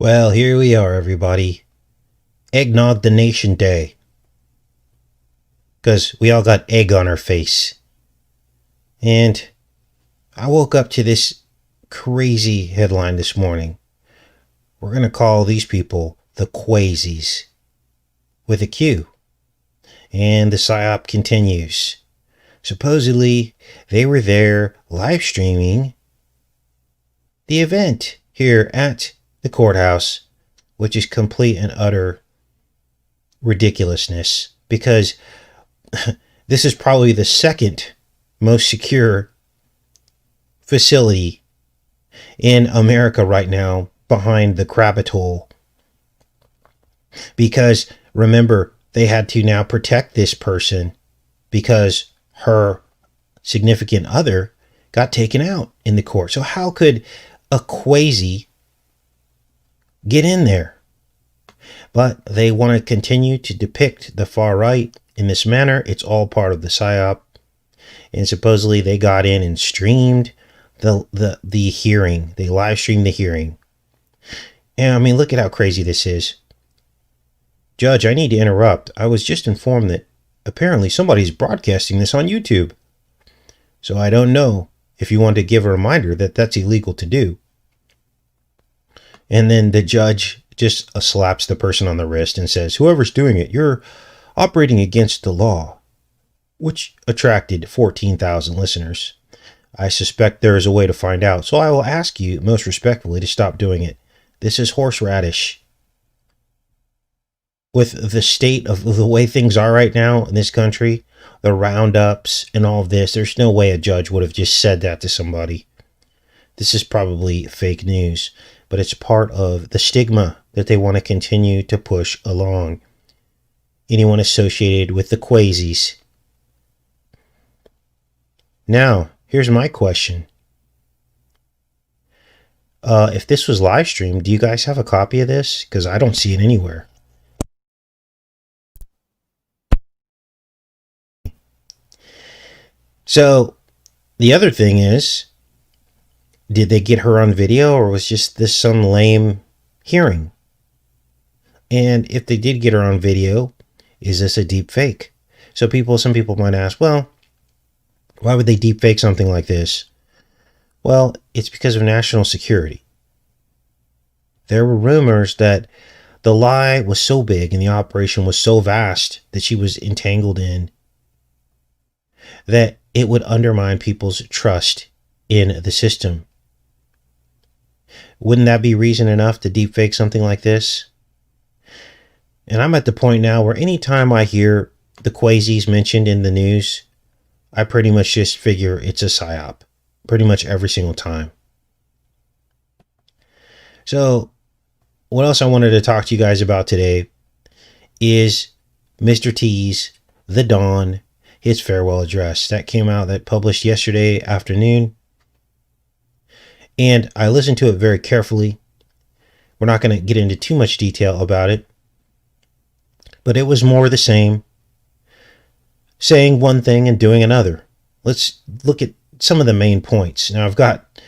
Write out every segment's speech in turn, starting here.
Well, here we are, everybody. Eggnog the Nation Day. Because we all got egg on our face. And I woke up to this crazy headline this morning. We're going to call these people the Quasies. With a Q. And the PSYOP continues. Supposedly, they were there live streaming the event here at the courthouse, which is complete and utter ridiculousness, because this is probably the second most secure facility in America right now, behind the Capitol. Because remember, they had to now protect this person because her significant other got taken out in the court. So how could a Quasi get in there? But they want to continue to depict the far right in this manner. It's all part of the PSYOP. And supposedly they got in and streamed the hearing. They live streamed the hearing. And I mean, look at how crazy this is. Judge, I need to interrupt. I was just informed that apparently somebody's broadcasting this on YouTube. So I don't know if you want to give a reminder that that's illegal to do. And then the judge just slaps the person on the wrist and says, whoever's doing it, you're operating against the law, which attracted 14,000 listeners. I suspect there is a way to find out. So I will ask you most respectfully to stop doing it. This is horseradish. With the state of the way things are right now in this country, the roundups and all of this, there's no way a judge would have just said that to somebody. This is probably fake news, but it's part of the stigma that they want to continue to push along. Anyone associated with the Quasies. Now, here's my question. If this was live streamed, do you guys have a copy of this? Because I don't see it anywhere. So, the other thing is, did they get her on video, or was just this some lame hearing? And if they did get her on video, is this a deep fake? So some people might ask, well, why would they deep fake something like this? Well, it's because of national security. There were rumors that the lie was so big and the operation was so vast that she was entangled in that it would undermine people's trust in the system. Wouldn't that be reason enough to deepfake something like this? And I'm at the point now where anytime I hear the Quasies mentioned in the news, I pretty much just figure it's a PSYOP. Pretty much every single time. So, what else I wanted to talk to you guys about today is Mr. T's The Don, his farewell address. That came out, that published yesterday afternoon. And I listened to it very carefully. We're not going to get into too much detail about it. But it was more the same. Saying one thing and doing another. Let's look at some of the main points. Now I've got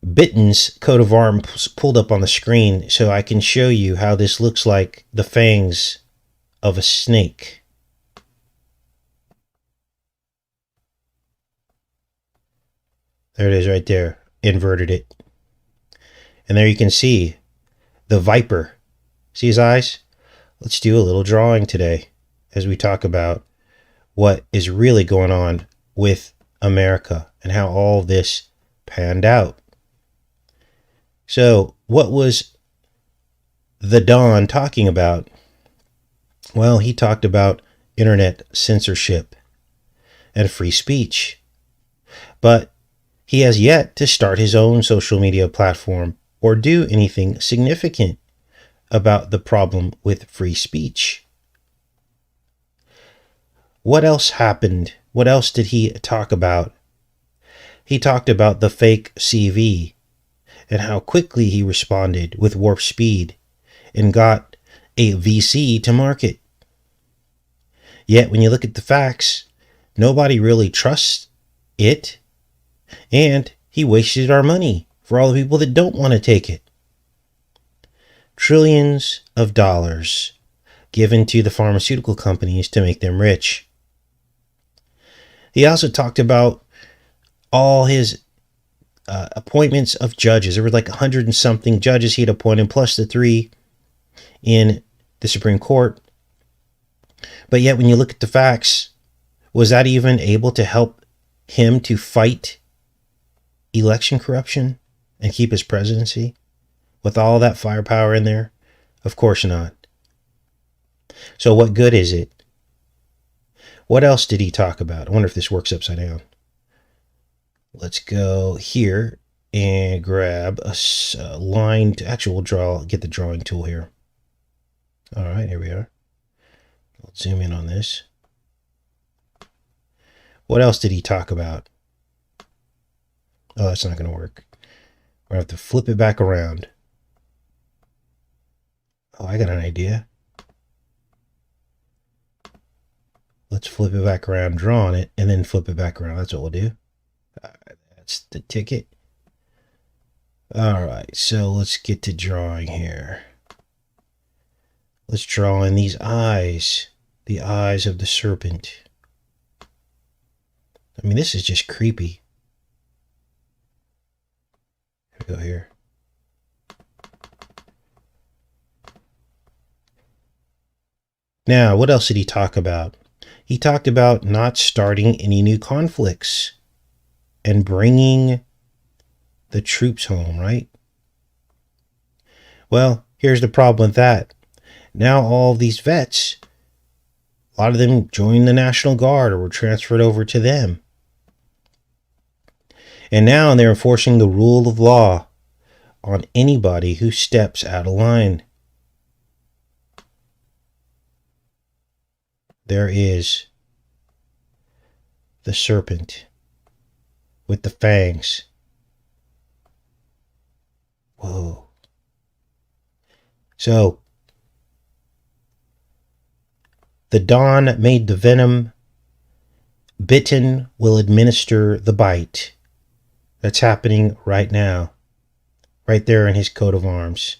Bitten's coat of arms pulled up on the screen so I can show you how this looks like the fangs of a snake. There it is right there. Inverted it. And there you can see the viper. See his eyes? Let's do a little drawing today as we talk about what is really going on with America and how all this panned out. So, what was the Don talking about? Well, he talked about internet censorship and free speech. But he has yet to start his own social media platform or do anything significant about the problem with free speech. What else happened? What else did he talk about? He talked about the fake CV and how quickly he responded with warp speed and got a VC to market. Yet when you look at the facts, nobody really trusts it, and he wasted our money for all the people that don't want to take it. trillions of dollars given to the pharmaceutical companies to make them rich. He also talked about all his appointments of judges. There were like 100 and something judges he had appointed, plus the 3 in the Supreme Court. But yet, when you look at the facts, was that even able to help him to fight election corruption and keep his presidency with all that firepower in there? Of course not. So what good is it? What else did he talk about? I wonder if this works upside down. Let's go here and grab a line. Actually, get the drawing tool here. All right, here we are. Let's zoom in on this. What else did he talk about? Oh, that's not going to work. We're going to have to flip it back around. Oh, I got an idea. Let's flip it back around, draw on it, and then flip it back around. That's what we'll do. That's the ticket. All right, so let's get to drawing here. Let's draw in these eyes, the eyes of the serpent. I mean, this is just creepy. Here we go here. Now, what else did he talk about? He talked about not starting any new conflicts and bringing the troops home, right? Well, here's the problem with that. Now all these vets, a lot of them joined the National Guard or were transferred over to them. And now they're enforcing the rule of law on anybody who steps out of line. There is the serpent with the fangs. Whoa. So, the Don made the venom. Bitten will administer the bite. That's happening right now. Right there in his coat of arms.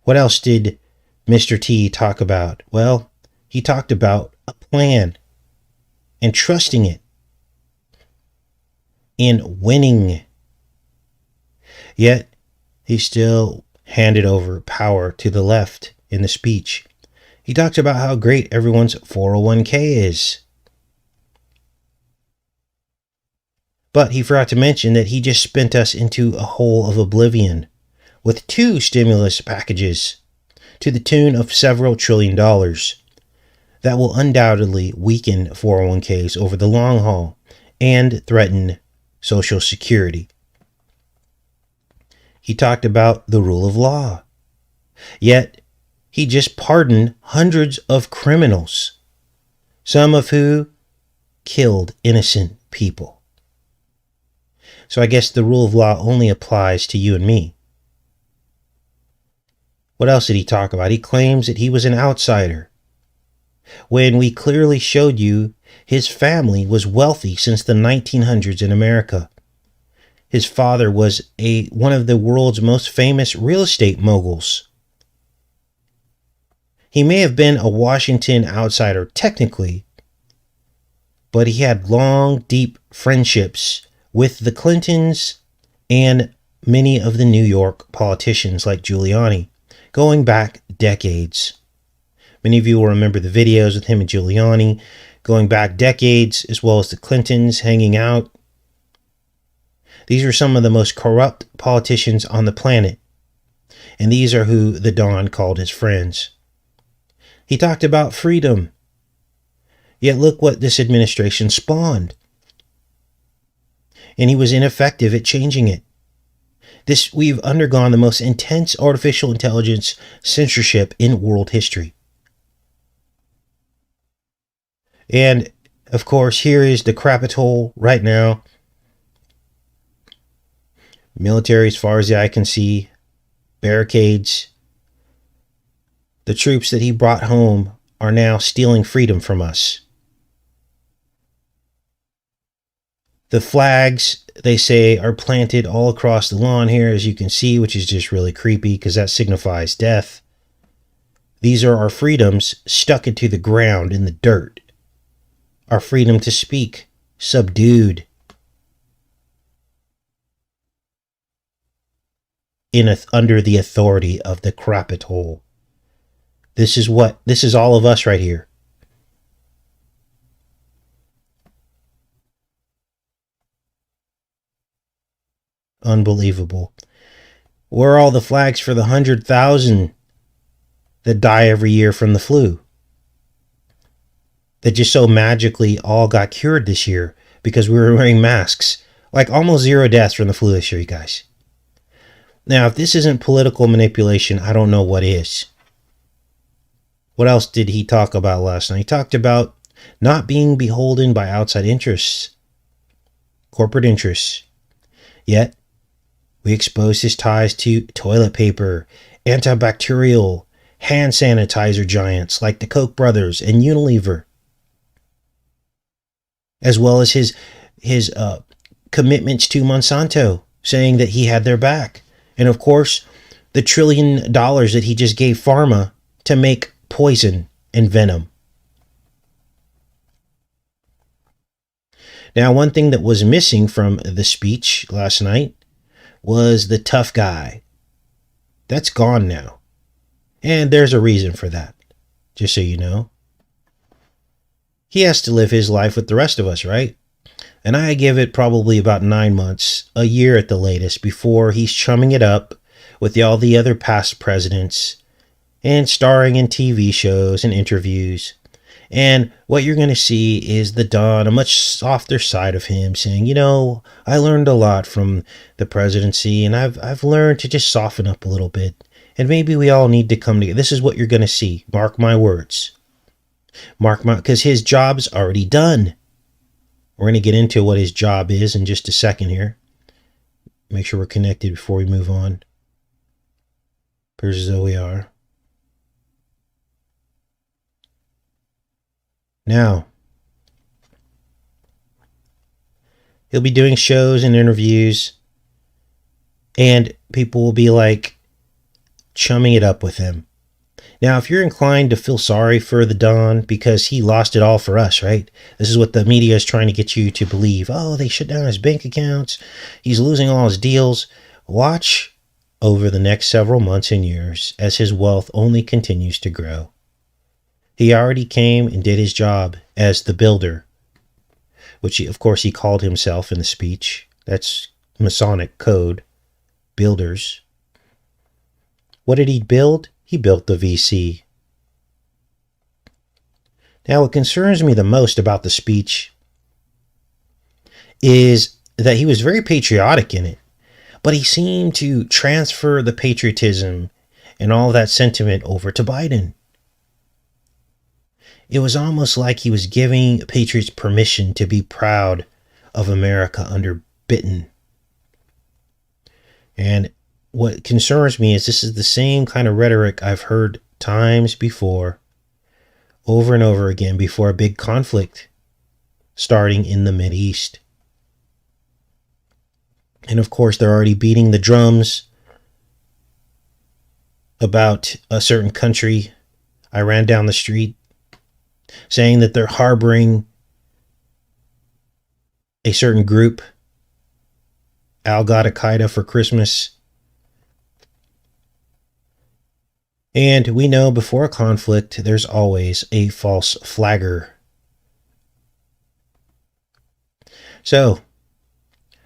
What else did Mr. T talk about? Well, he talked about a plan and trusting it and winning. Yet, he still handed over power to the left in the speech. He talks about how great everyone's 401k is. But he forgot to mention that he just spent us into a hole of oblivion with 2 stimulus packages to the tune of several $trillion that will undoubtedly weaken 401ks over the long haul and threaten Social Security. He talked about the rule of law. Yet, he just pardoned hundreds of criminals, some of who killed innocent people. So I guess the rule of law only applies to you and me. What else did he talk about? He claims that he was an outsider, when we clearly showed you his family was wealthy since the 1900s in America. His father was one of the world's most famous real estate moguls. He may have been a Washington outsider technically, but he had long, deep friendships with the Clintons and many of the New York politicians like Giuliani, going back decades. Many of you will remember the videos with him and Giuliani going back decades, as well as the Clintons hanging out. These are some of the most corrupt politicians on the planet, and these are who the Don called his friends. He talked about freedom, yet look what this administration spawned. And he was ineffective at changing it. We've undergone the most intense artificial intelligence censorship in world history. And, of course, here is the crapit hole right now. Military as far as the eye can see. Barricades. The troops that he brought home are now stealing freedom from us. The flags, they say, are planted all across the lawn here, as you can see, which is just really creepy because that signifies death. These are our freedoms stuck into the ground in the dirt. Our freedom to speak, subdued. Under the authority of the Capitol. This is all of us right here. Unbelievable. Where are all the flags for the 100,000 that die every year from the flu? That just so magically all got cured this year because we were wearing masks. Like almost 0 deaths from the flu this year, you guys. Now, if this isn't political manipulation, I don't know what is. What else did he talk about last night? He talked about not being beholden by outside interests, corporate interests. Yet, we exposed his ties to toilet paper, antibacterial, hand sanitizer giants like the Koch brothers and Unilever, as well as his commitments to Monsanto, saying that he had their back. And of course, the $1 trillion that he just gave pharma to make poison and venom. Now, one thing that was missing from the speech last night was the tough guy. That's gone now. And there's a reason for that, just so you know. He has to live his life with the rest of us, right? And I give it probably about 9 months, a year at the latest, before he's chumming it up with all the other past presidents and starring in TV shows and interviews. And what you're going to see is the Don, a much softer side of him, saying, you know, I learned a lot from the presidency, and I've learned to just soften up a little bit. And maybe we all need to come together. This is what you're going to see. Mark my words. Because his job's already done. We're going to get into what his job is in just a second here. Make sure we're connected before we move on. Appears as though we are. Now, he'll be doing shows and interviews, and people will be like chumming it up with him. Now, if you're inclined to feel sorry for the Don because he lost it all for us, right? This is what the media is trying to get you to believe. Oh, they shut down his bank accounts. He's losing all his deals. Watch over the next several months and years as his wealth only continues to grow. He already came and did his job as the builder, which of course he called himself in the speech. That's Masonic code, builders. What did he build? He built the VC. Now, what concerns me the most about the speech is that he was very patriotic in it, but he seemed to transfer the patriotism and all that sentiment over to Biden. It was almost like he was giving patriots permission to be proud of America under Biden. And what concerns me is this is the same kind of rhetoric I've heard times before, over and over again, before a big conflict starting in the Mideast. And of course, they're already beating the drums about a certain country. I ran down the street saying that they're harboring a certain group, Al-Qaeda for Christmas. And we know before a conflict, there's always a false flagger. So,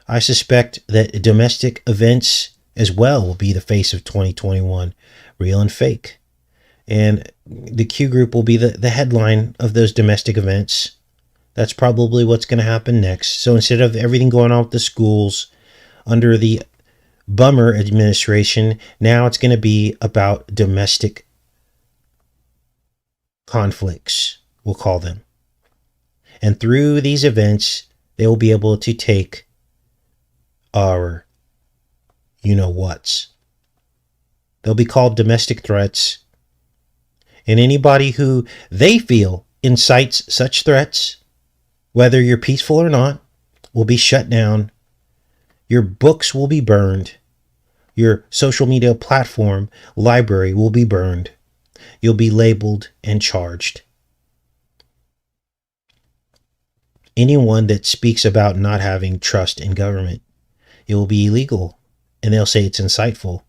I suspect that domestic events as well will be the face of 2021, real and fake. And the Q group will be the headline of those domestic events. That's probably what's going to happen next. So instead of everything going on with the schools under the Bummer administration, now it's going to be about domestic conflicts, we'll call them. And through these events, they will be able to take our you-know-whats. They'll be called domestic threats. And anybody who they feel incites such threats, whether you're peaceful or not, will be shut down. Your books will be burned. Your social media platform library will be burned. You'll be labeled and charged. Anyone that speaks about not having trust in government, it will be illegal. And they'll say it's insightful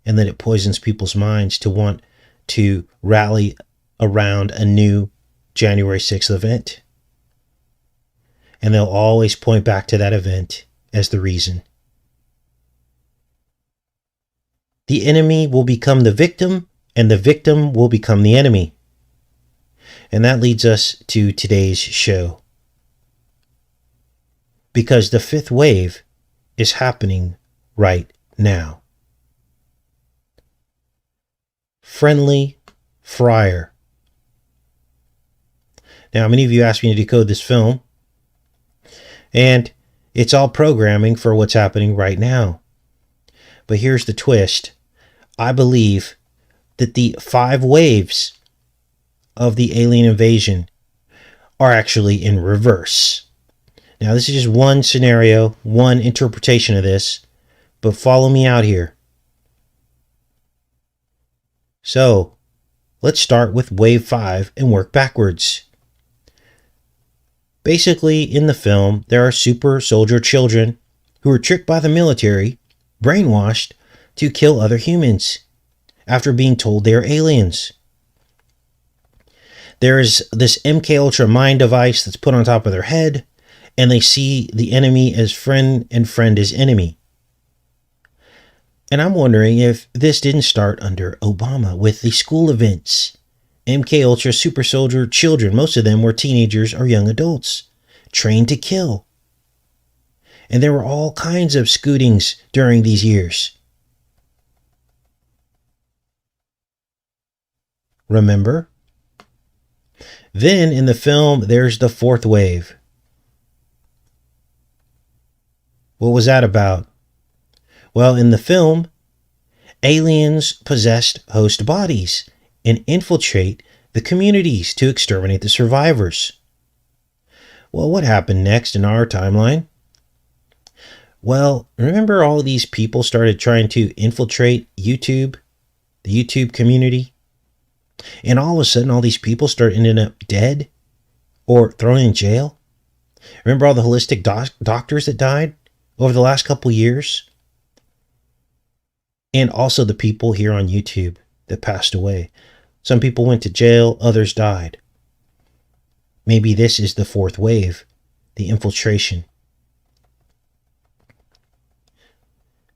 and that it poisons people's minds to want to rally around a new January 6th event. And they'll always point back to that event as the reason. The enemy will become the victim, and the victim will become the enemy. And that leads us to today's show. Because the fifth wave is happening right now. Friendly Fire. Now, many of you asked me to decode this film, and it's all programming for what's happening right now. But here's the twist. I believe that the 5 waves of the alien invasion are actually in reverse. Now, this is just one scenario, one interpretation of this, but follow me out here. So, let's start with wave 5 and work backwards. Basically, in the film, there are super soldier children who are tricked by the military, brainwashed, to kill other humans after being told they are aliens. There is this MK Ultra mind device that's put on top of their head, and they see the enemy as friend and friend as enemy. And I'm wondering if this didn't start under Obama with the school events. MK Ultra super soldier children, most of them were teenagers or young adults, trained to kill. And there were all kinds of scootings during these years. Remember? Then in the film, there's the 4th wave. What was that about? Well, in the film, aliens possessed host bodies and infiltrate the communities to exterminate the survivors. Well, what happened next in our timeline? Well, remember all these people started trying to infiltrate YouTube, the YouTube community? And all of a sudden, all these people start ending up dead or thrown in jail? Remember all the holistic doctors that died over the last couple years? And also the people here on YouTube that passed away. Some people went to jail, others died. Maybe this is the 4th wave, the infiltration.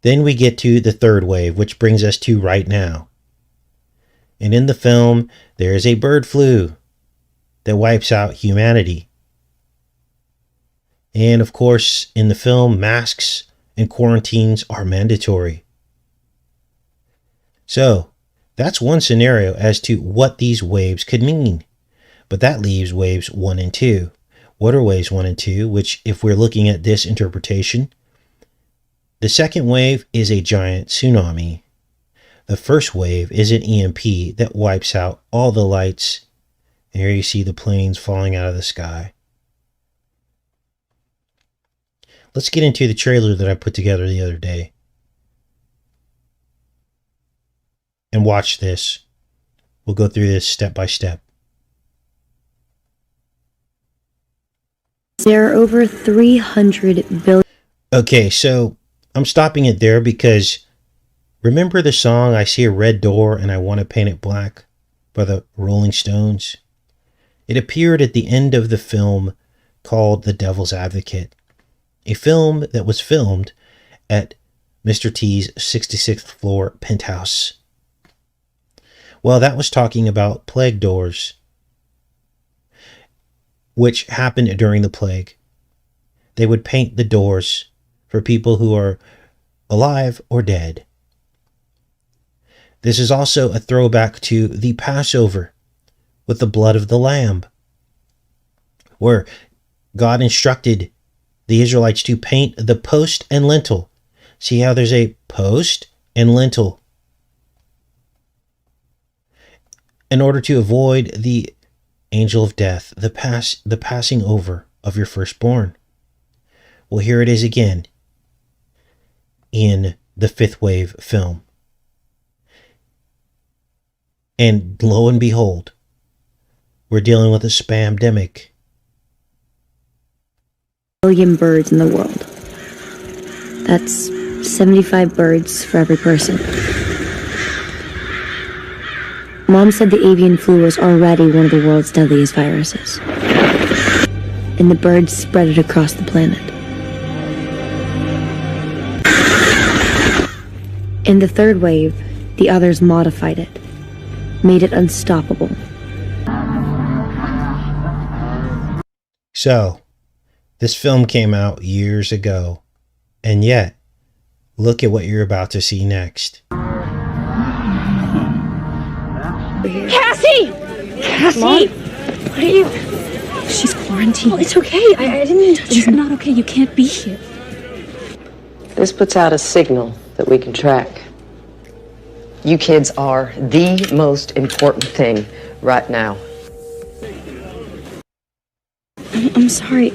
Then we get to the 3rd wave, which brings us to right now. And in the film, there is a bird flu that wipes out humanity. And of course, in the film, masks and quarantines are mandatory. So, that's one scenario as to what these waves could mean. But that leaves waves 1 and 2. What are waves 1 and 2? Which, if we're looking at this interpretation, the 2nd wave is a giant tsunami. The 1st wave is an EMP that wipes out all the lights. And here you see the planes falling out of the sky. Let's get into the trailer that I put together the other day. And watch this. We'll go through this step by step. There are over 300 billion. Okay, so I'm stopping it there because remember the song I See a Red Door and I Want to Paint It Black by the Rolling Stones? It appeared at the end of the film called The Devil's Advocate, a film that was filmed at Mr. T's 66th floor penthouse. Well, that was talking about plague doors, which happened during the plague. They would paint the doors for people who are alive or dead. This is also a throwback to the Passover with the blood of the lamb, where God instructed the Israelites to paint the post and lintel. See how there's a post and lintel in order to avoid the angel of death, the passing over of your firstborn. Well, here it is again in the Fifth Wave film. And lo and behold, we're dealing with a spamdemic. Billion birds in the world. That's 75 birds for every person. Mom said the avian flu was already one of the world's deadliest viruses. And the birds spread it across the planet. In the third wave, the others modified it, made it unstoppable. So, this film came out years ago, and yet, look at what you're about to see next. Cassie! Cassie! Mom? What are you? She's quarantined. Oh, it's okay. I didn't mean to touch her. It's not okay. You can't be here. This puts out a signal that we can track. You kids are the most important thing right now. I'm sorry.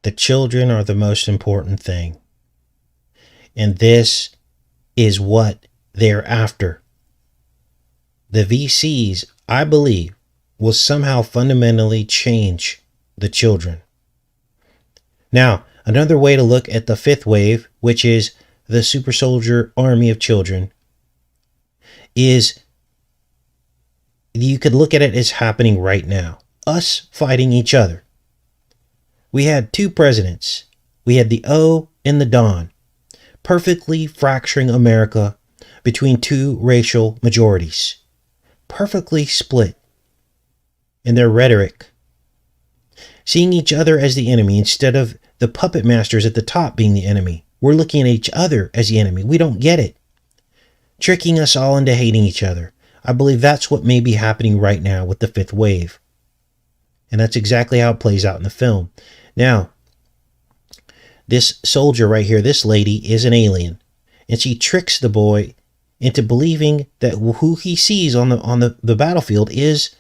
The children are the most important thing. And this is what they're after. The VCs, I believe, will somehow fundamentally change the children. Now, another way to look at the fifth wave, which is the super soldier army of children, is you could look at it as happening right now. Us fighting each other. We had two presidents. We had the O and the Don, perfectly fracturing America between two racial majorities. Perfectly split in their rhetoric. Seeing each other as the enemy instead of the puppet masters at the top being the enemy. We're looking at each other as the enemy. We don't get it. Tricking us all into hating each other. I believe that's what may be happening right now with the fifth wave. And that's exactly how it plays out in the film. Now, this soldier right here, this lady, is an alien. And she tricks the boy into believing that who he sees on the battlefield is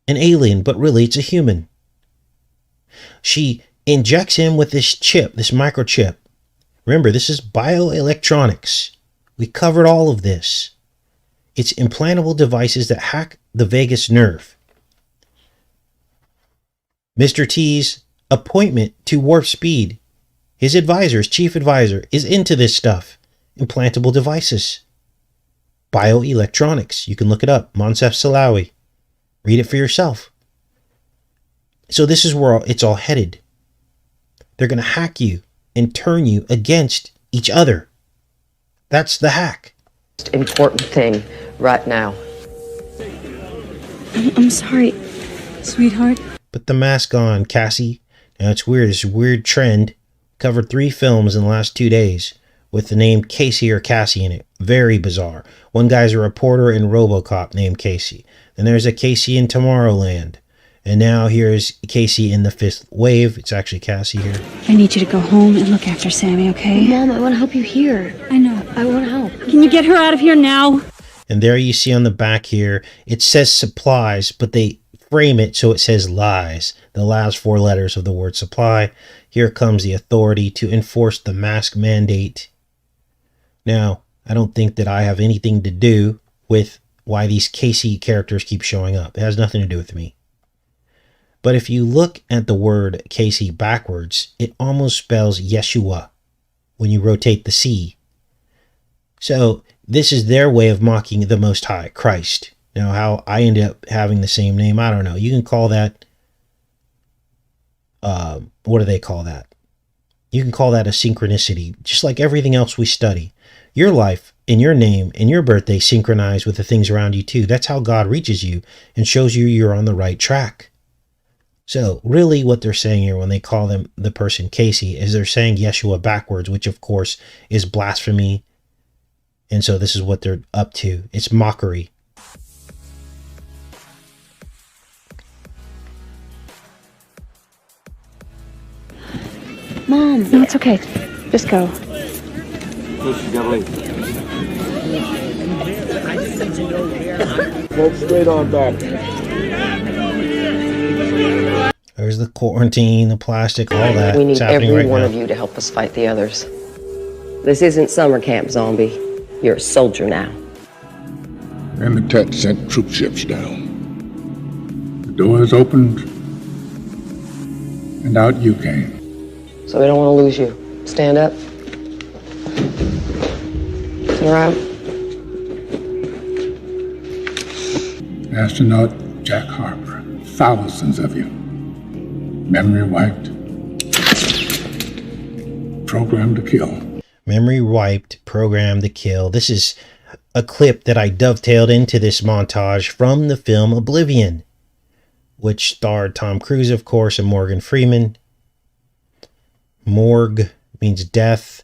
an alien, but really it's a human. She injects him with this chip, this microchip. Remember, this is bioelectronics. We covered all of this. It's implantable devices that hack the vagus nerve. Mr. T's appointment to Warp Speed, his advisor, his chief advisor, is into this stuff. Implantable devices. Bioelectronics. You can look it up. Monsef Salawi. Read it for yourself. So this is where it's all headed. They're going to hack you and turn you against each other. That's the hack. Most important thing right now. I'm sorry, sweetheart. Put the mask on, Cassie. Now it's weird. This weird trend. Covered 3 films in the last 2 days with the name Casey or Cassie in it. Very bizarre. One guy's a reporter in RoboCop named Casey. Then there's a Casey in Tomorrowland. And now here's Casey in the fifth wave. It's actually Cassie here. I need you to go home and look after Sammy, okay? Mom, I want to help you here. I know. I want to help. Can you get her out of here now? And there you see on the back here, it says supplies, but they frame it so it says lies. The last 4 letters of the word supply. Here comes the authority to enforce the mask mandate. Now, I don't think that I have anything to do with why these Casey characters keep showing up. It has nothing to do with me. But if you look at the word Casey backwards, it almost spells Yeshua when you rotate the C. So this is their way of mocking the Most High, Christ. Now, how I ended up having the same name, I don't know. You can call that, what do they call that? You can call that a synchronicity, just like everything else we study. Your life and your name and your birthday synchronize with the things around you too. That's how God reaches you and shows you you're on the right track. So really what they're saying here when they call them the person Casey is they're saying Yeshua backwards, which of course is blasphemy. And so this is what they're up to. It's mockery. Mom. No, it's okay. Just go. Hold straight on back. There's the quarantine, the plastic, all that. We need It's happening every right one now. of you to help us fight the others. This isn't summer camp, zombie. You're a soldier now. Amitet sent troop ships down. The doors opened, and out you came. So we don't want to lose you. Stand up. Turn around. Astronaut Jack Harper, thousands of you. Memory wiped. Programmed to kill. Memory wiped, programmed to kill. This is a clip that I dovetailed into this montage from the film Oblivion, which starred Tom Cruise, of course, and Morgan Freeman. Morg means death.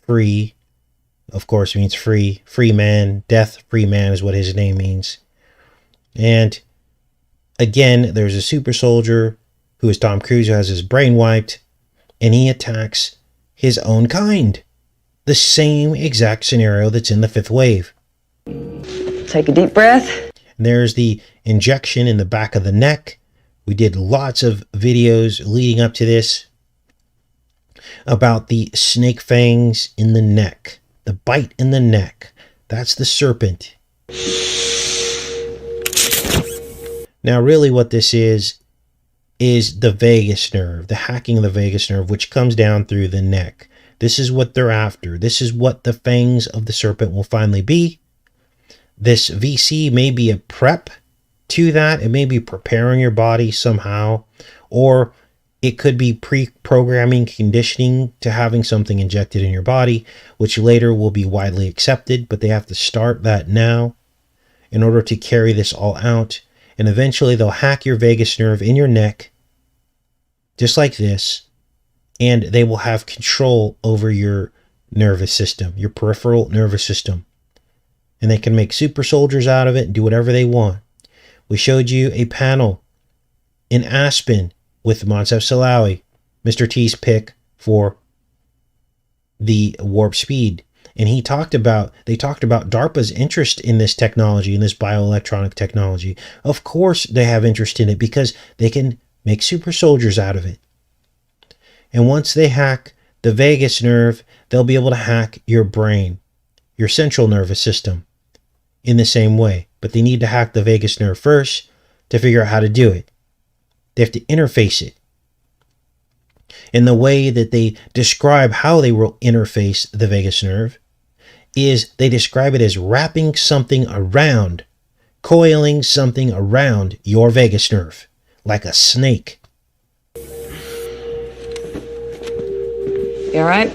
Free, of course, means free. Free man. Death, free man is what his name means. And again, there's a super soldier who is Tom Cruise, who has his brain wiped, and he attacks his own kind. The same exact scenario that's in the Fifth Wave. Take a deep breath. And there's the injection in the back of the neck. We did lots of videos leading up to this about the snake fangs in the neck, the bite in the neck. That's the serpent. Now, really what this is the vagus nerve, the hacking of the vagus nerve, which comes down through the neck. This is what they're after. This is what the fangs of the serpent will finally be. This VC may be a prep to that. It may be preparing your body somehow, or it could be pre-programming, conditioning to having something injected in your body, which later will be widely accepted, but they have to start that now in order to carry this all out. And eventually they'll hack your vagus nerve in your neck, just like this, and they will have control over your nervous system, your peripheral nervous system. And they can make super soldiers out of it and do whatever they want. We showed you a panel in Aspen with Moncef Slaoui, Mr. T's pick for the warp speed. And they talked about DARPA's interest in this technology, in this bioelectronic technology. Of course they have interest in it because they can make super soldiers out of it. And once they hack the vagus nerve, they'll be able to hack your brain, your central nervous system, in the same way. But they need to hack the vagus nerve first to figure out how to do it. They have to interface it. And the way that they describe how they will interface the vagus nerve is they describe it as wrapping something around, coiling something around your vagus nerve, like a snake. You all right?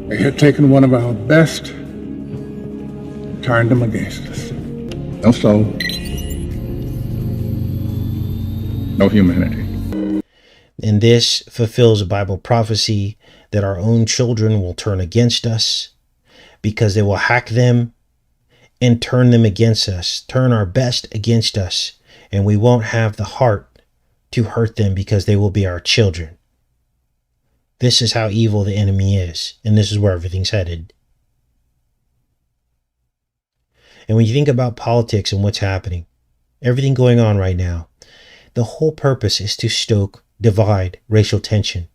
They had taken one of our best and turned them against us. No soul. No humanity. And this fulfills a Bible prophecy that our own children will turn against us because they will hack them and turn them against us, turn our best against us, and we won't have the heart to hurt them because they will be our children. This is how evil the enemy is, and this is where everything's headed. And when you think about politics and what's happening, everything going on right now, the whole purpose is to stoke, divide, racial tension.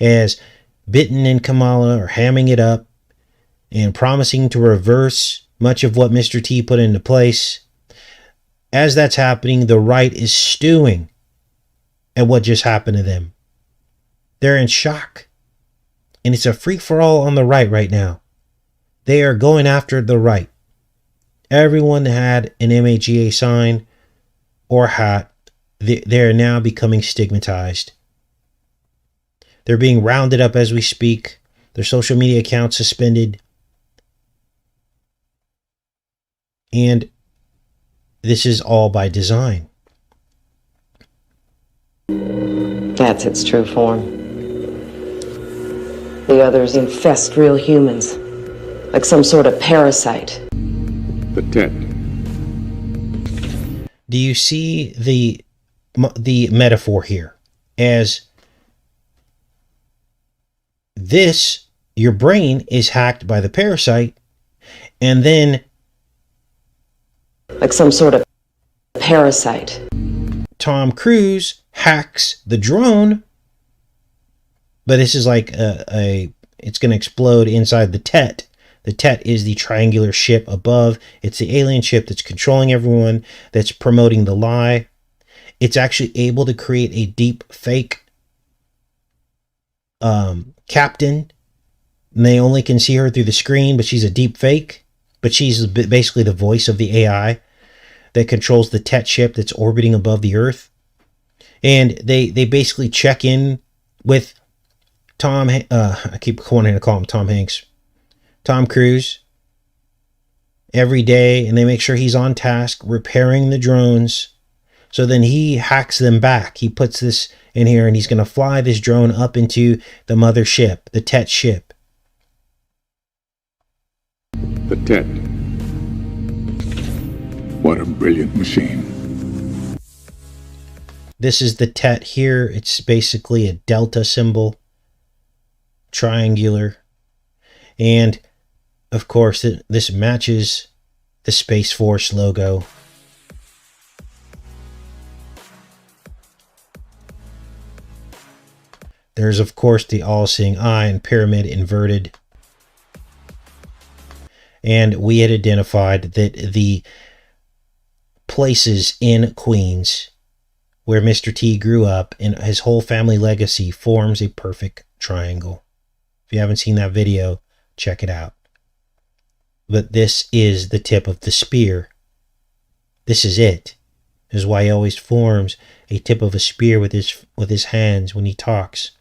As Bitten and Kamala are hamming it up and promising to reverse much of what Mr. T put into place, as that's happening, the right is stewing at what just happened to them. They're in shock. And it's a free-for-all on the right now. They are going after the right. Everyone that had an MAGA sign or hat, they are now becoming stigmatized. They're being rounded up as we speak. Their social media accounts suspended. And this is all by design. That's its true form. The others infest real humans, like some sort of parasite. The Tet. Do you see the metaphor here? As this, your brain is hacked by the parasite, and then Like some sort of parasite. Tom Cruise hacks the drone, but this is like it's going to explode inside the Tet. The Tet is the triangular ship above. It's the alien ship that's controlling everyone, that's promoting the lie. It's actually able to create a deep fake captain. And they only can see her through the screen, but she's a deep fake. But she's basically the voice of the AI that controls the Tet ship that's orbiting above the Earth. And they basically check in with I keep wanting to call him Tom Hanks. Tom Cruise every day, and they make sure he's on task repairing the drones. So then he hacks them back. He puts this in here, and he's going to fly this drone up into the mothership, the Tet ship. The Tet. What a brilliant machine. This is the Tet here. It's basically a delta symbol, triangular. And of course, this matches the Space Force logo. There's, of course, the all-seeing eye and pyramid inverted. And we had identified that the places in Queens where Mr. T grew up and his whole family legacy forms a perfect triangle. If you haven't seen that video, check it out. But this is the tip of the spear. This is it. This is why he always forms a tip of a spear with his hands when he talks.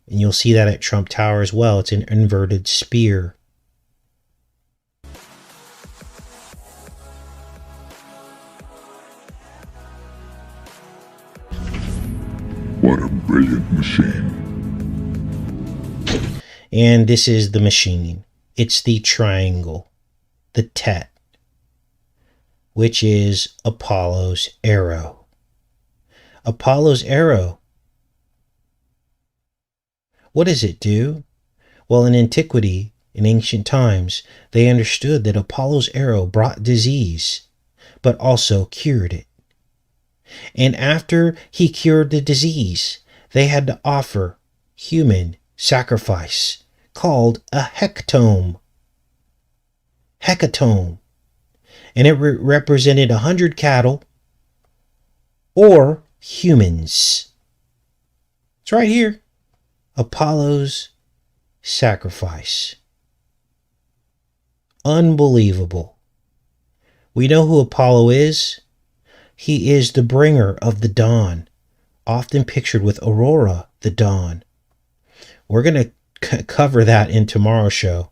And you'll see that at Trump Tower as well. It's an inverted spear. What a brilliant machine. And this is the machine. It's the triangle, the Tet, which is Apollo's arrow. Apollo's arrow. What does it do? Well, in antiquity, in ancient times, they understood that Apollo's arrow brought disease, but also cured it. And after he cured the disease, they had to offer human sacrifice called a hecatomb. Hecatomb. And it represented 100 cattle or humans. It's right here. Apollo's sacrifice. Unbelievable. We know who Apollo is. He is the bringer of the dawn, often pictured with Aurora, the dawn. We're going to cover that in tomorrow's show.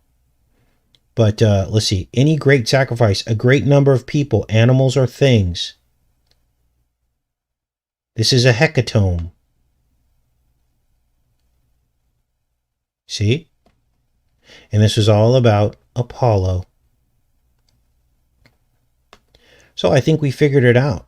But let's see. Any great sacrifice, a great number of people, animals, or things. This is a hecatomb. See? And this is all about Apollo. So I think we figured it out.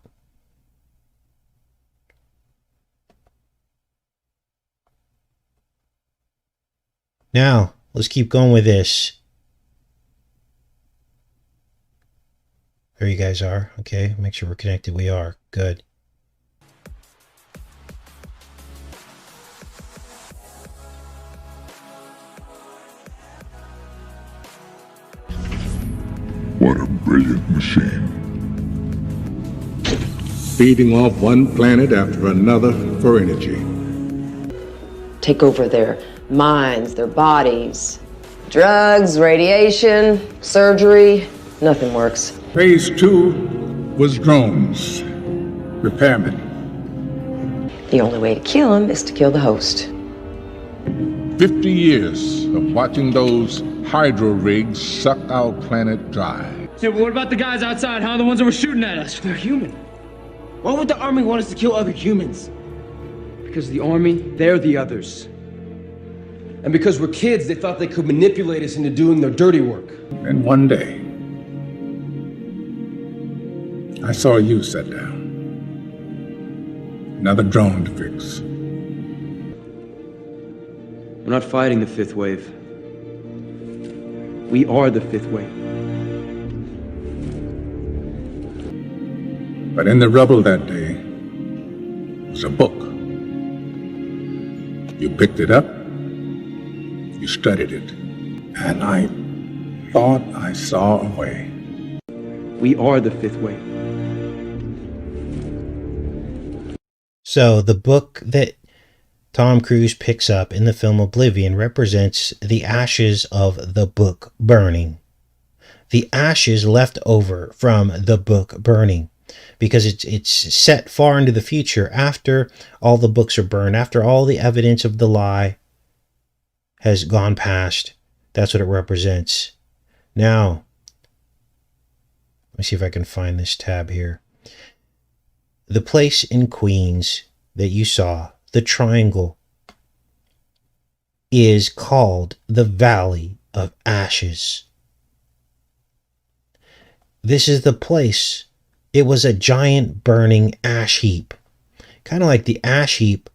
Now, let's keep going with this. There you guys are. Okay, make sure we're connected. We are. Good. What a brilliant machine. Feeding off one planet after another for energy. Take over their minds, their bodies. Drugs, radiation, surgery, nothing works. Phase 2 was drones. Repairmen. The only way to kill them is to kill the host. 50 years of watching those hydro rigs suck our planet dry. Yeah, but what about the guys outside, huh? The ones that were shooting at us? They're human. Why would the army want us to kill other humans? Because the army, they're the others. And because we're kids, they thought they could manipulate us into doing their dirty work. And one day, I saw you set down. Another drone to fix. We're not fighting the fifth wave. We are the fifth wave. But in the rubble that day, was a book. You picked it up, you studied it, and I thought I saw a way. We are the fifth wave. So the book that Tom Cruise picks up in the film Oblivion represents the ashes of the book burning. The ashes left over from the book burning, because it's set far into the future after all the books are burned, after all the evidence of the lie has gone past. That's what it represents. Now, let me see if I can find this tab here. The place in Queens that you saw, the triangle, is called the Valley of Ashes. This is the place. It was a giant burning ash heap, kind of like the ash heap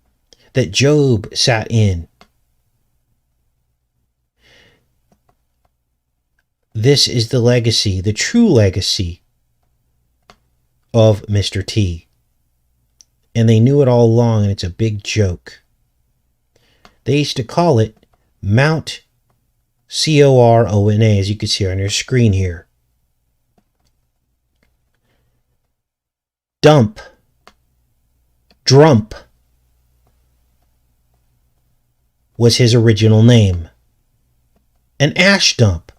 that Job sat in. This is the legacy, the true legacy of Mr. T. And they knew it all along, and it's a big joke. They used to call it Mount Corona, as you can see on your screen here. Dump. Drump was his original name. An ash dump.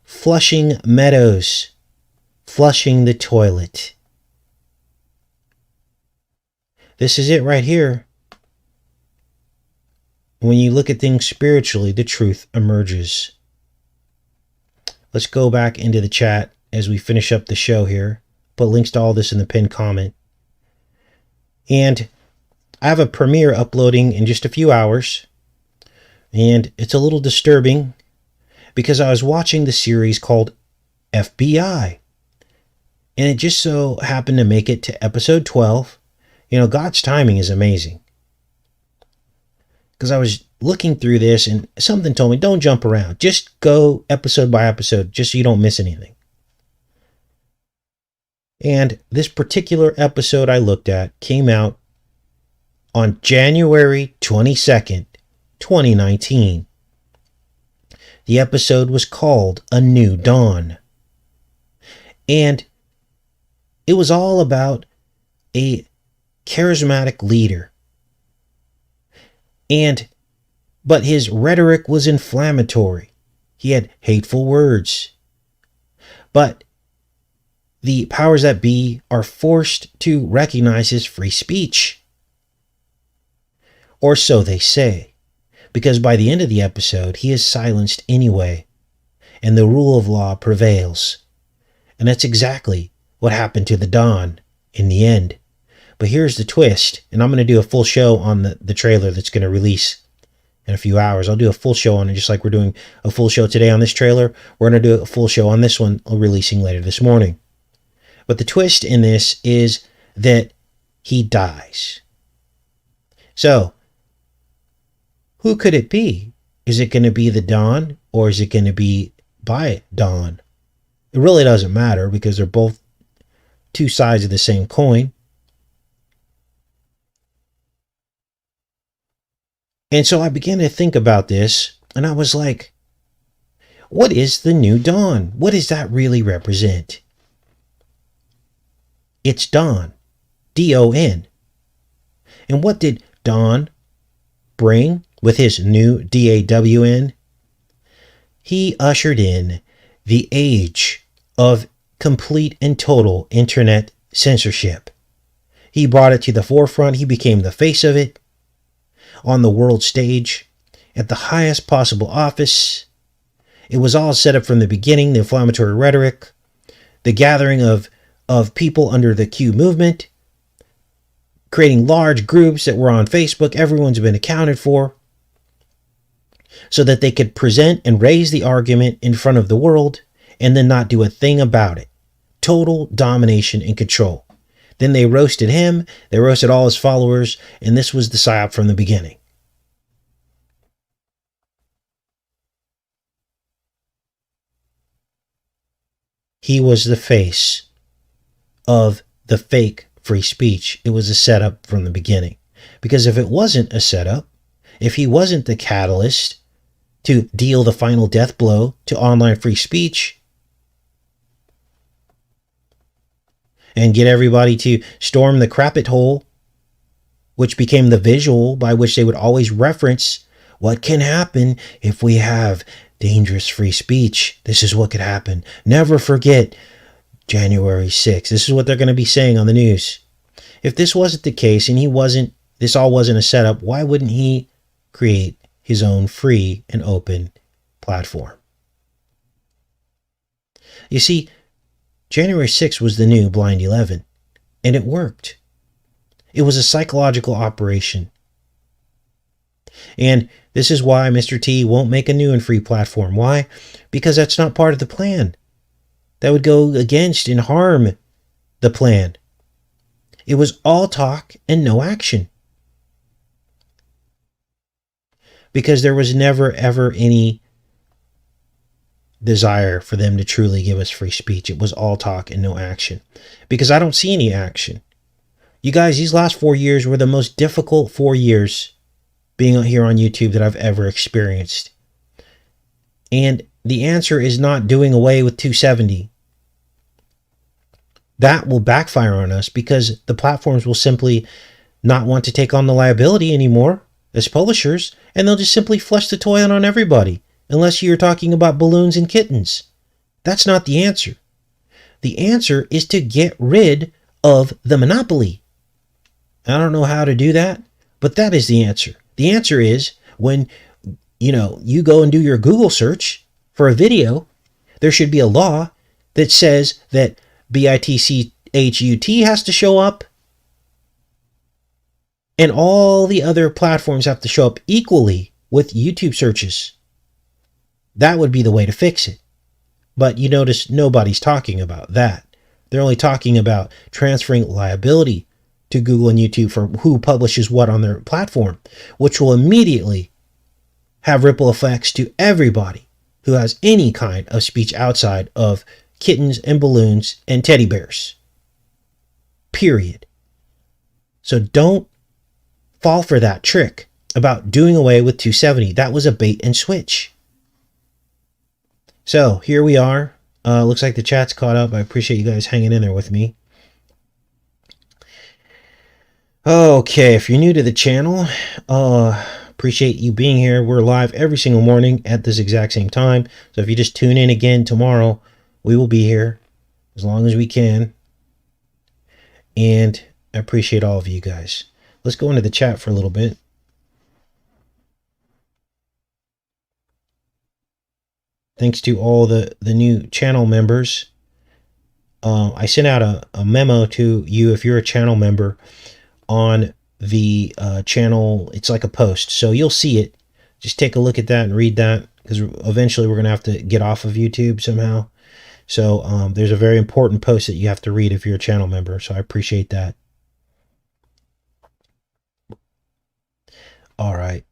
Flushing Meadows. Flushing the toilet. This is it right here. When you look at things spiritually, the truth emerges. Let's go back into the chat as we finish up the show here. Put links to all this in the pinned comment. And I have a premiere uploading in just a few hours. And it's a little disturbing because I was watching the series called FBI. And it just so happened to make it to episode 12. You know, God's timing is amazing. Because I was looking through this and something told me, don't jump around. Just go episode by episode, just so you don't miss anything. And this particular episode I looked at came out on January 22nd, 2019. The episode was called A New Dawn. And it was all about a charismatic leader. But his rhetoric was inflammatory. He had hateful words. But the powers that be are forced to recognize his free speech. Or so they say. Because by the end of the episode, he is silenced anyway. And the rule of law prevails. And that's exactly what happened to the Don in the end. But here's the twist, and I'm going to do a full show on the trailer that's going to release in a few hours. I'll do a full show on it, just like we're doing a full show today on this trailer. We're going to do a full show on this one, releasing later this morning. But the twist in this is that he dies. So, who could it be? Is it going to be the Don, or is it going to be by Don? It really doesn't matter, because they're both two sides of the same coin. And so I began to think about this, and I was like, what is the new dawn? What does that really represent? It's Don. D-O-N. And what did Don bring with his new D-A-W-N? He ushered in the age of complete and total internet censorship. He brought it to the forefront. He became the face of it. On the world stage, at the highest possible office. It was all set up from the beginning, the inflammatory rhetoric, the gathering of people under the Q movement, creating large groups that were on Facebook. Everyone's been accounted for, so that they could present and raise the argument in front of the world and then not do a thing about it. Total domination and control. Then they roasted him, they roasted all his followers, and this was the psyop from the beginning. He was the face of the fake free speech. It was a setup from the beginning. Because if it wasn't a setup, if he wasn't the catalyst to deal the final death blow to online free speech and get everybody to storm the crapit hole, which became the visual by which they would always reference what can happen if we have dangerous free speech. This is what could happen. Never forget January 6th. This is what they're going to be saying on the news. If this wasn't the case and this all wasn't a setup, why wouldn't he create his own free and open platform? You see, January 6th was the new Blind 11, and it worked. It was a psychological operation. And this is why Mr. T won't make a new and free platform. Why? Because that's not part of the plan. That would go against and harm the plan. It was all talk and no action. Because there was never, ever any desire for them to truly give us free speech. It was all talk and no action. Because I don't see any action. You guys, these last 4 years were the most difficult 4 years being here on YouTube that I've ever experienced. And the answer is not doing away with 270. That will backfire on us because the platforms will simply not want to take on the liability anymore as publishers, and they'll just simply flush the toilet on everybody, unless you're talking about balloons and kittens. That's not the answer. The answer is to get rid of the monopoly. I don't know how to do that, but that is the answer. The answer is when, you go and do your Google search for a video, there should be a law that says that BITCHUT has to show up and all the other platforms have to show up equally with YouTube searches. That would be the way to fix it. But you notice nobody's talking about that. They're only talking about transferring liability to Google and YouTube for who publishes what on their platform, which will immediately have ripple effects to everybody who has any kind of speech outside of kittens and balloons and teddy bears. Period. So don't fall for that trick about doing away with 270. That was a bait and switch. So here we are. Looks like the chat's caught up. I appreciate you guys hanging in there with me. Okay, if you're new to the channel, appreciate you being here. We're live every single morning at this exact same time. So if you just tune in again tomorrow, we will be here as long as we can. And I appreciate all of you guys. Let's go into the chat for a little bit. Thanks to all the new channel members. I sent out a memo to you if you're a channel member on the channel. It's like a post, so you'll see it. Just take a look at that and read that, because eventually we're going to have to get off of YouTube somehow. So there's a very important post that you have to read if you're a channel member, so I appreciate that. All right.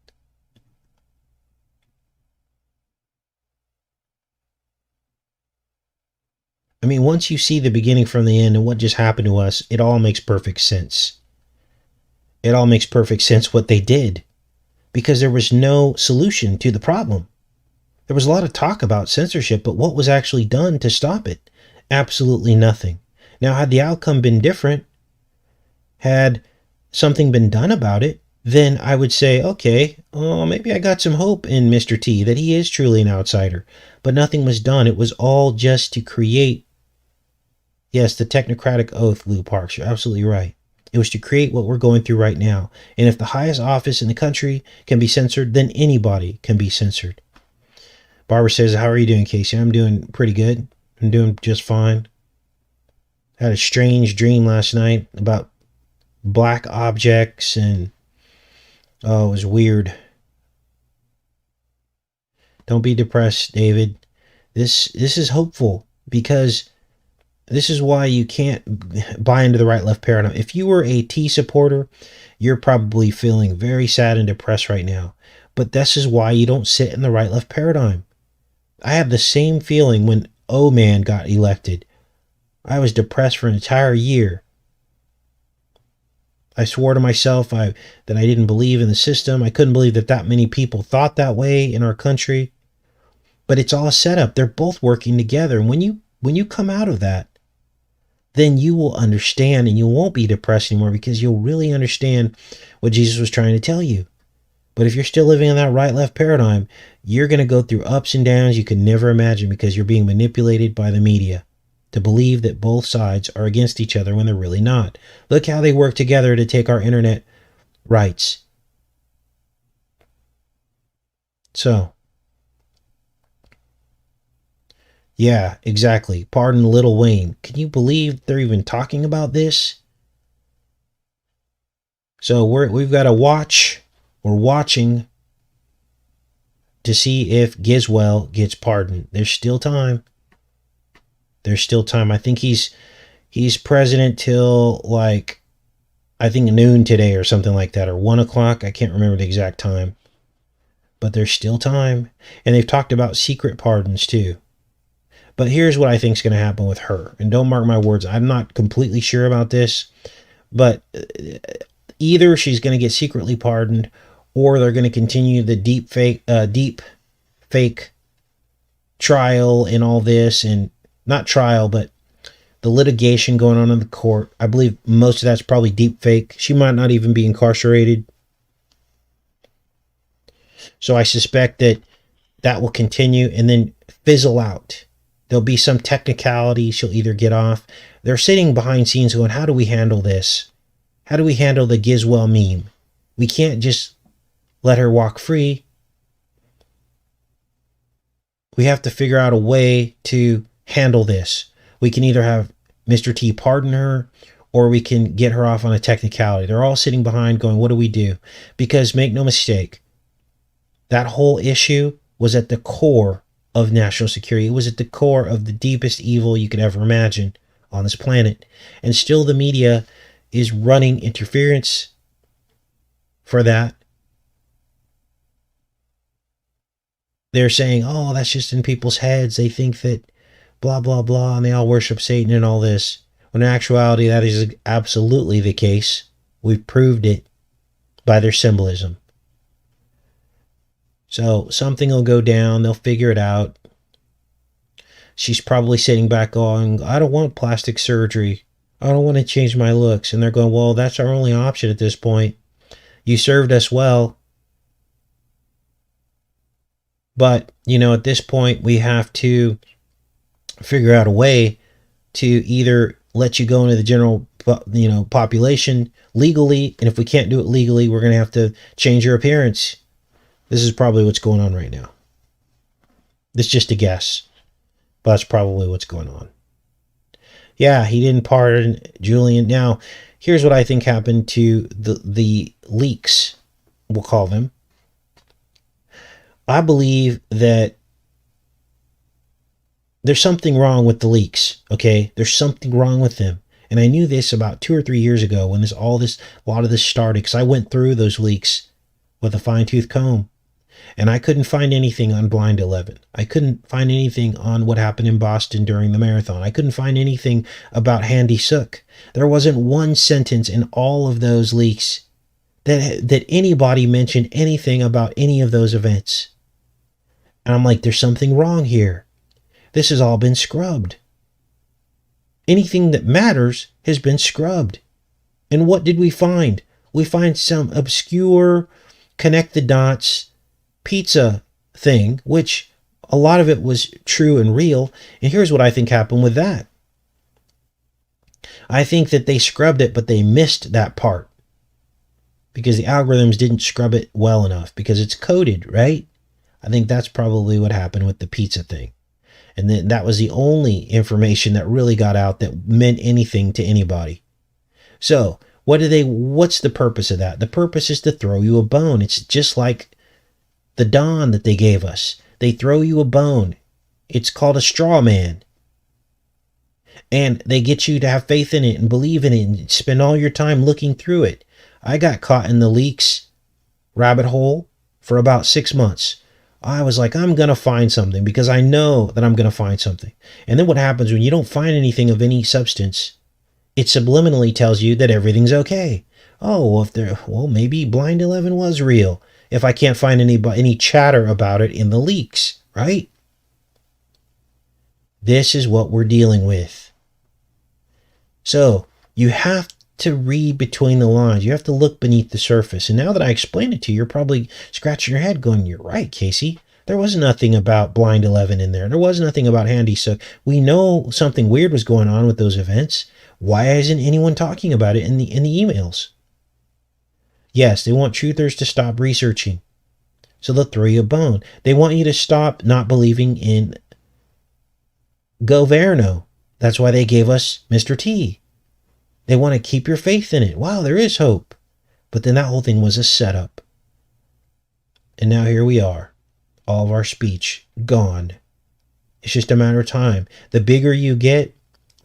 I mean, once you see the beginning from the end and what just happened to us, it all makes perfect sense. It all makes perfect sense what they did, because there was no solution to the problem. There was a lot of talk about censorship, but what was actually done to stop it? Absolutely nothing. Now, had the outcome been different, had something been done about it, then I would say, okay, maybe I got some hope in Mr. T, that he is truly an outsider. But nothing was done. It was all just to create, yes, the technocratic oath, Lou Parks. You're absolutely right. It was to create what we're going through right now. And if the highest office in the country can be censored, then anybody can be censored. Barbara says, how are you doing, Casey? I'm doing pretty good. I'm doing just fine. I had a strange dream last night about black objects, and oh, it was weird. Don't be depressed, David. This is hopeful, because this is why you can't buy into the right-left paradigm. If you were a T supporter, you're probably feeling very sad and depressed right now. But this is why you don't sit in the right-left paradigm. I have the same feeling when O-Man got elected. I was depressed for an entire year. I swore to myself that I didn't believe in the system. I couldn't believe that many people thought that way in our country. But it's all a setup. They're both working together. And when you come out of that, then you will understand, and you won't be depressed anymore, because you'll really understand what Jesus was trying to tell you. But if you're still living in that right-left paradigm, you're going to go through ups and downs you can never imagine, because you're being manipulated by the media to believe that both sides are against each other when they're really not. Look how they work together to take our internet rights. So, yeah, exactly. Pardon Lil Wayne. Can you believe they're even talking about this? So we've got to watch. We're watching to see if Gizwell gets pardoned. There's still time. There's still time. I think he's president till like, I think noon today or something like that, or 1 o'clock. I can't remember the exact time. But there's still time. And they've talked about secret pardons too. But here's what I think is going to happen with her. And don't mark my words. I'm not completely sure about this. But either she's going to get secretly pardoned, or they're going to continue the deep fake trial and all this. And not trial, but the litigation going on in the court. I believe most of that's probably deep fake. She might not even be incarcerated. So I suspect that will continue and then fizzle out. There'll be some technicality. She'll either get off. They're sitting behind scenes going, how do we handle this? How do we handle the Gizwell meme? We can't just let her walk free. We have to figure out a way to handle this. We can either have Mr. T pardon her, or we can get her off on a technicality. They're all sitting behind going, what do we do? Because make no mistake, that whole issue was at the core of national security. It was at the core of the deepest evil you could ever imagine on this planet. And still the media is running interference for that. They're saying, oh, that's just in people's heads. They think that blah, blah, blah, and they all worship Satan and all this. When in actuality, that is absolutely the case. We've proved it by their symbolism. So something will go down. They'll figure it out. She's probably sitting back going, I don't want plastic surgery. I don't want to change my looks. And they're going, well, that's our only option at this point. You served us well. But, at this point, we have to figure out a way to either let you go into the general, population legally. And if we can't do it legally, we're going to have to change your appearance. This is probably what's going on right now. This is just a guess, but that's probably what's going on. Yeah, he didn't pardon Julian. Now, here's what I think happened to the leaks, we'll call them. I believe that there's something wrong with the leaks, okay? There's something wrong with them. And I knew this about 2 or 3 years ago when a lot of this started, because I went through those leaks with a fine-tooth comb. And I couldn't find anything on Blind 11. I couldn't find anything on what happened in Boston during the marathon. I couldn't find anything about Handy Sook. There wasn't one sentence in all of those leaks that anybody mentioned anything about any of those events. And I'm like, there's something wrong here. This has all been scrubbed. Anything that matters has been scrubbed. And what did we find? We find some obscure, connect the dots pizza thing, which a lot of it was true and real. And here's what I think happened with that. I think that they scrubbed it, but they missed that part because the algorithms didn't scrub it well enough because it's coded, right? I think that's probably what happened with the pizza thing. And then that was the only information that really got out that meant anything to anybody. So what's the purpose of that? The purpose is to throw you a bone. It's just like the Dawn that they gave us. They throw you a bone. It's called a straw man. And they get you to have faith in it and believe in it and spend all your time looking through it. I got caught in the leaks rabbit hole for about 6 months. I was like, I'm going to find something because I know that I'm going to find something. And then what happens when you don't find anything of any substance? It subliminally tells you that everything's okay. Oh, well, maybe Blind 11 was real. If I can't find any chatter about it in the leaks, right? This is what we're dealing with. So you have to read between the lines. You have to look beneath the surface. And now that I explained it to you, you're probably scratching your head going, you're right, Casey. There was nothing about Blind 11 in there. There was nothing about Handy Sook. We know something weird was going on with those events. Why isn't anyone talking about it in the emails? Yes, they want truthers to stop researching. So they'll throw you a bone. They want you to stop not believing in Governo. That's why they gave us Mr. T. They want to keep your faith in it. Wow, there is hope. But then that whole thing was a setup. And now here we are. All of our speech gone. It's just a matter of time. The bigger you get,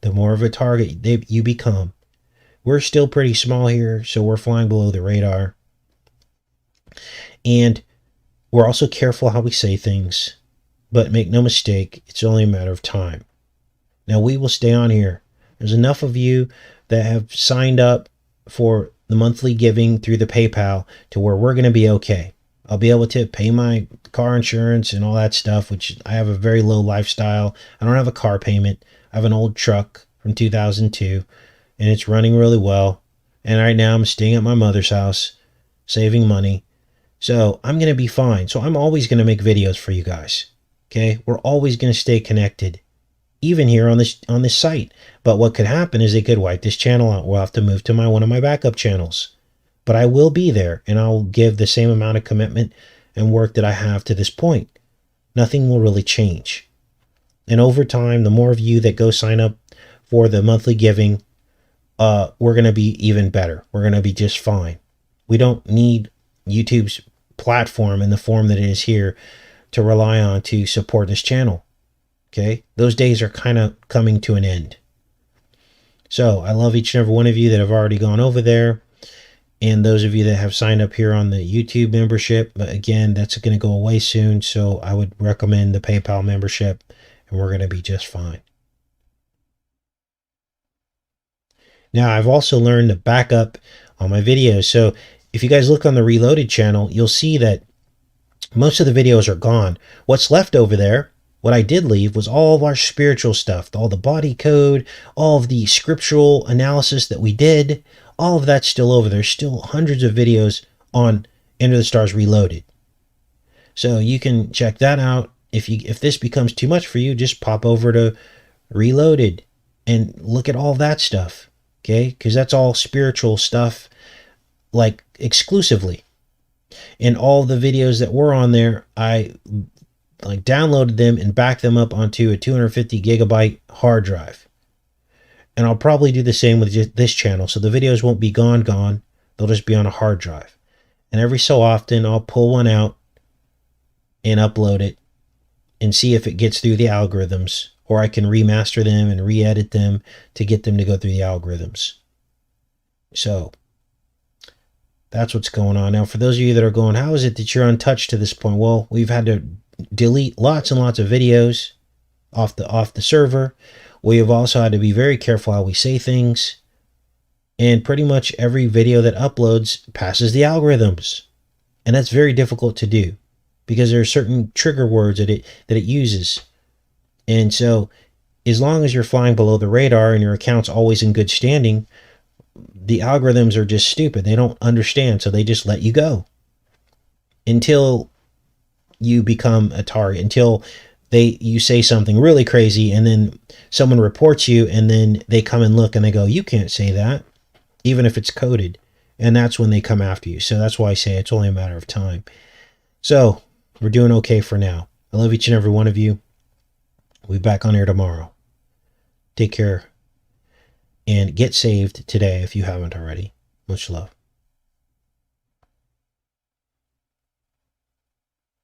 the more of a target you become. We're still pretty small here, so we're flying below the radar. And we're also careful how we say things. But make no mistake, it's only a matter of time. Now we will stay on here. There's enough of you that have signed up for the monthly giving through the PayPal to where we're going to be okay. I'll be able to pay my car insurance and all that stuff, which I have a very low lifestyle. I don't have a car payment. I have an old truck from 2002, and it's running really well. And right now I'm staying at my mother's house, saving money. So I'm going to be fine. So I'm always going to make videos for you guys. Okay? We're always going to stay connected, even here on this site. But what could happen is they could wipe this channel out. We'll have to move to one of my backup channels. But I will be there, and I'll give the same amount of commitment and work that I have to this point. Nothing will really change. And over time, the more of you that go sign up for the monthly giving, we're going to be even better. We're going to be just fine. We don't need YouTube's platform in the form that it is here to rely on to support this channel. Okay? Those days are kind of coming to an end. So I love each and every one of you that have already gone over there. And those of you that have signed up here on the YouTube membership, but again, that's going to go away soon. So I would recommend the PayPal membership, and we're going to be just fine. Now, I've also learned to back up on my videos. So if you guys look on the Reloaded channel, you'll see that most of the videos are gone. What's left over there, what I did leave, was all of our spiritual stuff, all the body code, all of the scriptural analysis that we did. All of that's still over there. There's still hundreds of videos on Enter the Stars Reloaded. So you can check that out. If this becomes too much for you, just pop over to Reloaded and look at all that stuff. Okay? Because that's all spiritual stuff, like exclusively. And all the videos that were on there, I downloaded them and backed them up onto a 250 gigabyte hard drive. And I'll probably do the same with this channel. So the videos won't be gone. They'll just be on a hard drive. And every so often, I'll pull one out and upload it and see if it gets through the algorithms. Or I can remaster them and re-edit them to get them to go through the algorithms. So that's what's going on. Now, for those of you that are going, how is it that you're untouched to this point? Well, we've had to delete lots and lots of videos off the server. We have also had to be very careful how we say things. And pretty much every video that uploads passes the algorithms. And that's very difficult to do because there are certain trigger words that it uses. And so as long as you're flying below the radar and your account's always in good standing, the algorithms are just stupid. They don't understand, so they just let you go until you become a target, until you say something really crazy and then someone reports you and then they come and look and they go, you can't say that, even if it's coded. And that's when they come after you. So that's why I say it's only a matter of time. So we're doing okay for now. I love each and every one of you. We'll be back on here tomorrow. Take care and get saved today if you haven't already. Much love.